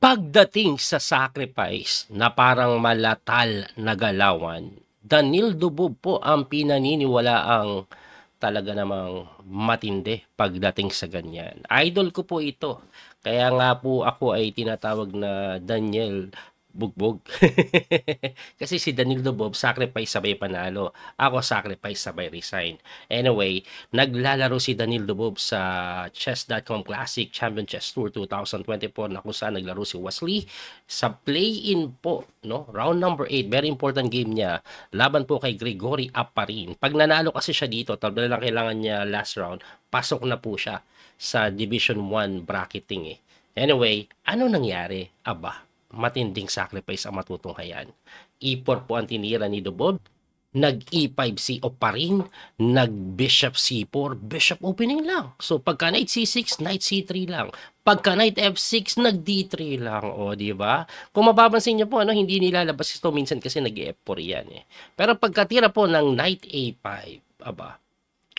Pagdating sa sacrifice na parang malatal na galawan, Daniel Dubob po ang pinaniniwalaang talaga namang matindi pagdating sa ganyan. Idol ko po ito. Kaya nga po ako ay tinatawag na Daniel Bugbog. Kasi si Daniel Dubob, sacrifice sabay panalo. Ako, sacrifice sabay resign. Anyway, naglalaro si Daniel Dubob sa Chess.com Classic Champion Chess Tour 2024 na kung saan naglaro si Wesley sa play-in po, no? Round number 8, very important game niya. Laban po kay Gregory Aparin. Pag nanalo kasi siya dito, talaga lang kailangan niya last round, pasok na po siya sa Division 1 bracketing eh. Anyway, ano nangyari? Aba, matinding sacrifice ang matutunghayan. E4 po ang tinira ni Dubob. Nag-E5 si Oparin, nag-Bishop C4, Bishop opening lang. So pagka Knight C6, Knight C3 lang. Pagka Knight F6, nag-D3 lang. O, di ba? Kung mapapansin niyo po, ano, hindi nilalabas ito minsan kasi nag-F4 yan eh. Pero pagkatira po ng Knight A5, aba,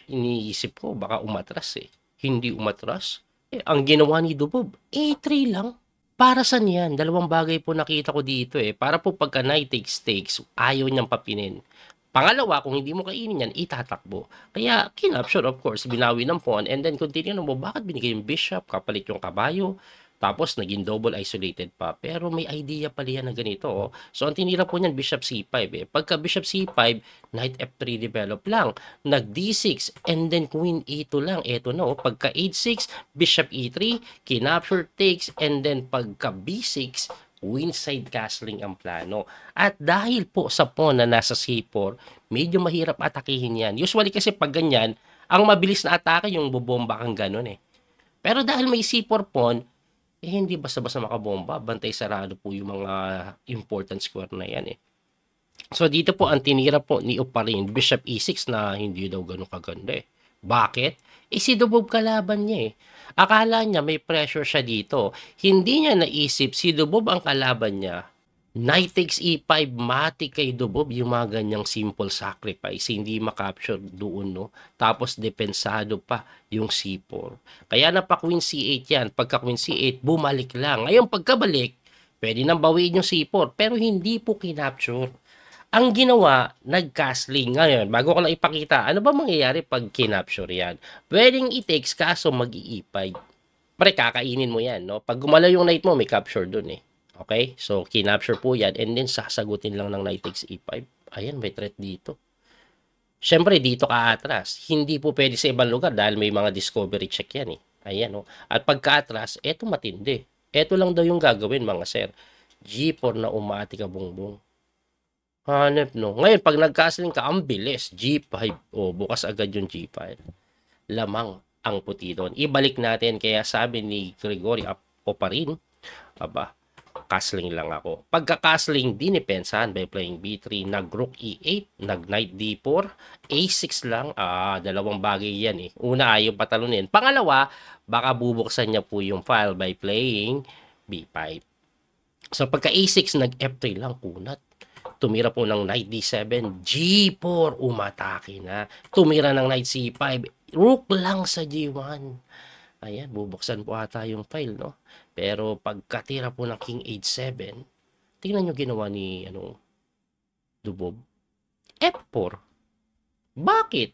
iniisip ko baka umatras eh. Hindi umatras. Eh, ang ginawa ni Dubob, A3 lang. Para saan yan? Dalawang bagay po nakita ko dito eh. Para po pagka Knight takes, ayaw niyang papinin. Pangalawa, kung hindi mo kainin yan, itatakbo. Kaya, kinapture of course, binawi ng pawn, and then continue mo, bakit binigay yung bishop, kapalit yung kabayo, tapos naging double isolated pa. Pero may idea pala yan na ganito. Oh. So, ang tinira po niyan, bishop c5. Eh. Pagka bishop c5, knight f3 develop lang. Nag d6, and then queen e2 lang. Eto na, oh. Pagka h6, bishop e3, kinapture takes, and then pagka b6, Windside castling ang plano. At dahil po sa pawn na nasa c4, medyo mahirap atakihin yan. Usually kasi pag ganyan, ang mabilis na atake yung bubomba kang ganun eh. Pero dahil may c4 pawn, eh hindi basta-basta makabomba. Bantay sarado po yung mga important square na yan eh. So dito po ang tinira po ni Oparin, Bishop e6 na hindi daw ganun kaganda eh. Bakit? Eh si Dubob kalaban niya eh. Akala niya may pressure siya dito. Hindi niya naisip si Dubob ang kalaban niya. Knight takes e5, mati kay Dubob yung mga ganyang simple sacrifice. Hindi makapture doon, no? Tapos depensado pa yung c4. Kaya na pa queen c8 yan. Pagka queen c8, bumalik lang. Ngayon pagkabalik, pwede nang bawiin yung c4. Pero hindi po kinapture. Ang ginawa, nag-castling. Ngayon, bago ko lang ipakita, ano ba mangyayari pag kinapture yan? Pwedeng i-takes kaso mag-i-e5. Pre, kakainin mo yan, no? Pag gumalaw yung knight mo, may capture dun eh. Okay? So, kinapture po yan and then sasagutin lang ng knight takes e5. Ayan, may threat dito. Siyempre, dito ka atras. Hindi po pwede sa ibang lugar dahil may mga discovery check yan eh. Ayan, no? At pagka atras, eto matindi. Eto lang daw yung gagawin, mga sir. G4 na umati ka bongbong. Hanep, no? Ngayon, pag nag-castling ka, ang bilis. G5. O, bukas agad yung G5. Lamang ang puti doon. Ibalik natin. Kaya sabi ni Gregory Oparin, aba, castling lang ako. Pagka-castling, dinipensahan by playing B3, nag-rook E8, nag-knight D4, A6 lang. Dalawang bagay yan eh. Una, ayaw patalunin. Pangalawa, baka bubuksan niya po yung file by playing B5. So, pagka A6, nag-F3 lang, kunat. Tumira po ng knight d7, g4, umatake na. Tumira ng knight c5, rook lang sa g1. Ayan, bubuksan po ata yung file, no? Pero pagkatira po ng king h7, tingnan nyo ginawa ni Dubob. F4. Bakit?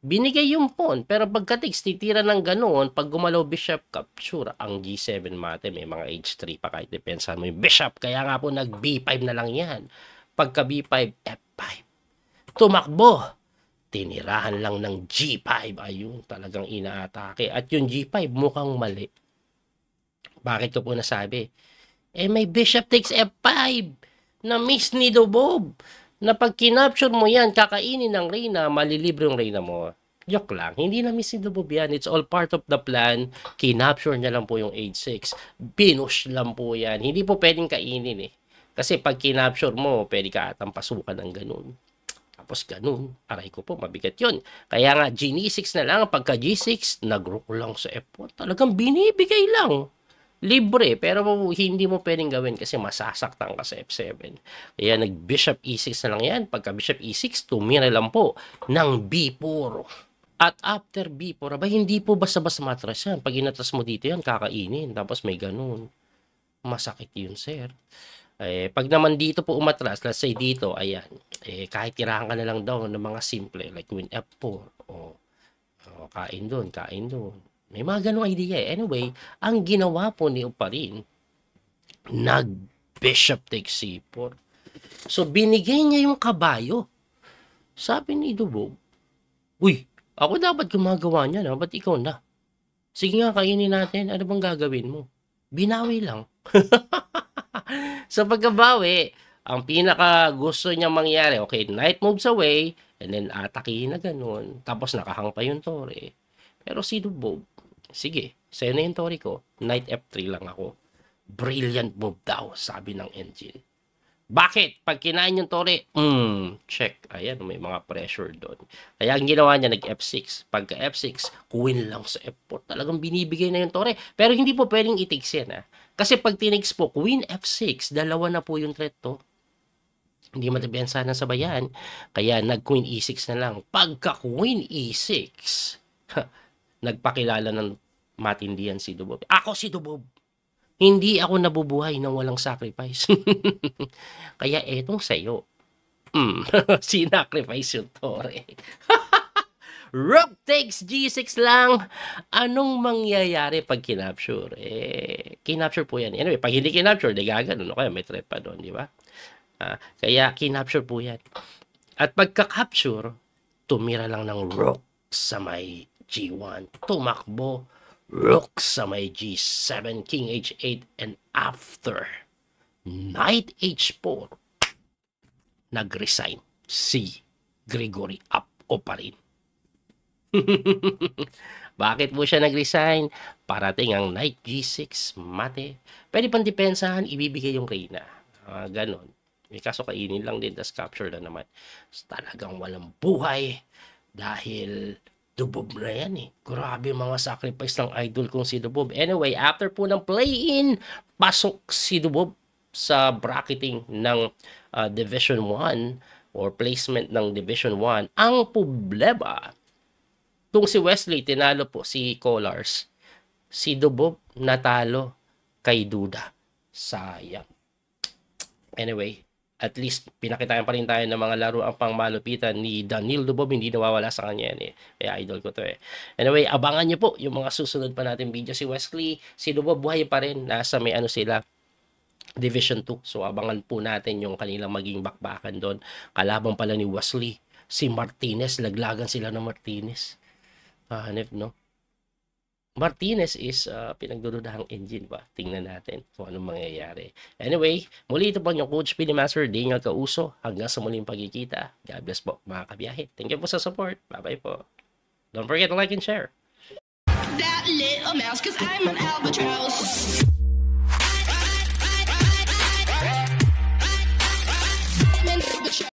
Binigay yung pawn, pero pagka-takes, titira ng ganoon, pag gumalaw bishop capture, ang g7 mate, may mga h3 pa kahit depensahan mo yung bishop. Kaya nga po, nag-b5 na lang yan. Pagka B5, F5. Tumakbo. Tinirahan lang ng G5. Ayun, talagang inaatake. At yung G5 mukhang mali. Bakit ko po nasabi? Eh, may bishop takes F5. Na-miss ni Dubob. Na pag kinapture mo yan, kakainin ng reyna, malilibre yung reyna mo. Joke lang. Hindi na-miss ni Dubob yan. It's all part of the plan. Kinapture niya lang po yung H6. Binush lang po yan. Hindi po pwedeng kainin eh. Kasi pag kinapture mo, pwede ka atang pasukan ng ganun. Tapos ganun. Aray ko po, mabigat yun. Kaya nga, G6 na lang. Pagka G6, nag-rook lang sa F1. Talagang binibigay lang. Libre. Pero hindi mo pwedeng gawin kasi masasaktan ka sa F7. Kaya nag-bishop E6 na lang yan. Pagka bishop E6, tumira lang po ng B4. At after B4, aba, hindi po basta-basta matras yan. Pag inatras mo dito yan, kakainin. Tapos may ganun. masakit yun, sir. Pag naman dito po umatras, let's say dito, ayan, kahit tirahan ka na lang daw ng mga simple, like Queen F4, kain doon, kain doon. May mga ganong idea eh. Anyway, ang ginawa po ni Oparin, nag-bishop takes C4. So, binigay niya yung kabayo. Sabi ni Dubog, uy, ako dapat gumagawa niya na, ba't ikaw na? Sige nga, kainin natin. Ano bang gagawin mo? Binawi lang. Sa pagkabawi, ang pinaka gusto niya mangyari, okay, knight moves away, and then atakihin na ganun. Tapos nakahang pa yung tore. Pero si Dubog, sige, sa'yo na yung tore ko, knight F3 lang ako. Brilliant move daw, sabi ng engine. Bakit? Pag kinain yung tore, check. Ayan, may mga pressure doon. Kaya ang ginawa niya, nag-F6. Pagka F6, queen lang sa F4. Talagang binibigay na yung tore. Pero hindi po pwedeng i-takes yan, ha? Kasi pag tinakes po, queen F6, dalawa na po yung threat to. Hindi matabiyansa na sabayan. Kaya nag-queen E6 na lang. Pagka queen E6, nagpakilala ng matindihan si Dubov. Ako si Dubov. Hindi ako nabubuhay nang walang sacrifice. Kaya etong sa'yo. Sinacrifice yung tore. Rook takes G6 lang. Anong mangyayari pag kinapture? Kinapture po yan. Anyway, pag hindi kinapture, di gaganon. Kaya may threat pa doon, di ba? Kaya kinapture po yan. At pagka-capture, tumira lang ng rook sa may G1. Tumakbo. Rook sa may G7, King H8, and after Knight H4, nag-resign si Grigory Oparin. Bakit po siya nag-resign? Parating ang Knight G6, mate. Pwede pang depensahan, ibibigay yung Reyna. Ganon. May kaso kainin lang din, tas capture na naman. Talagang walang buhay dahil Dubov na yan eh. Grabe mga sacrifice ng idol kong si Dubov. Anyway, after po ng play-in, pasok si Dubov sa bracketing ng Division 1 or placement ng Division 1. Ang problema, kung si Wesley tinalo po si Colars, si Dubov natalo kay Duda. Sayang. Anyway, at least pinakitaan pa rin tayo ng mga laro ang pangmalupitan ni Daniel Dubov. Hindi nawawala sa kanya yan eh. Kaya idol ko to eh. Anyway, abangan nyo po yung mga susunod pa natin video. Si Wesley, si Dubov buhay pa rin. Nasa may ano sila, Division 2. So abangan po natin yung kanilang maging bakbakan doon. Kalabang pala ni Wesley, si Martinez. Laglagan sila ng Martinez. Hanip no? Martinez is pinagdududahang engine ba? Tingnan natin kung anong mangyayari. Anyway, muli ito po yung Coach Pili Master Daniel Causo. Hanggang sa muling pagkikita. God bless po mga kabiyahe. Thank you po sa support. Bye-bye po. Don't forget to like and share. That little mouse, 'cause I'm an albatross.